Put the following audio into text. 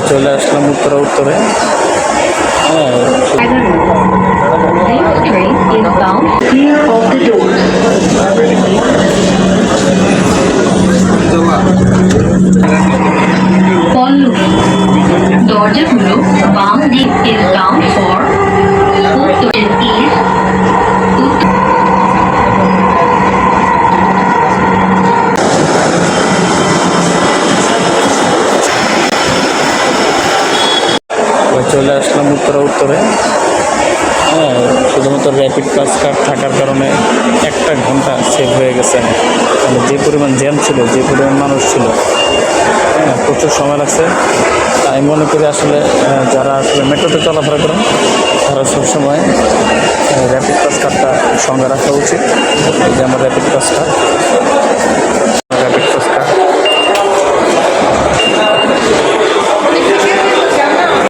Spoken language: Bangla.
চলে আসলাম উত্তরে। হ্যাঁ, This train is bound clear of the doors. Pallavi দরজাগুলো বাম দিক is bound for উত্তর is উত্তর চলে আসলাম উত্তরে। হ্যাঁ, শুধুমাত্র র্যাপিড প্লাস কার্ড থাকার কারণে 1 ঘন্টা সেভ হয়ে গেছে। মানে যে পরিমাণ জ্যাম ছিল, যে পরিমাণ মানুষ ছিল, হ্যাঁ, প্রচুর সময় লাগছে। আমি মনে করি আসলে যারা আসলে মেট্রোতে চলাফেরা করেন তারা সবসময় র্যাপিড প্লাস কার্ডটা সঙ্গে রাখা উচিত। এই যে আমার র্যাপিড প্লাস কার্ড।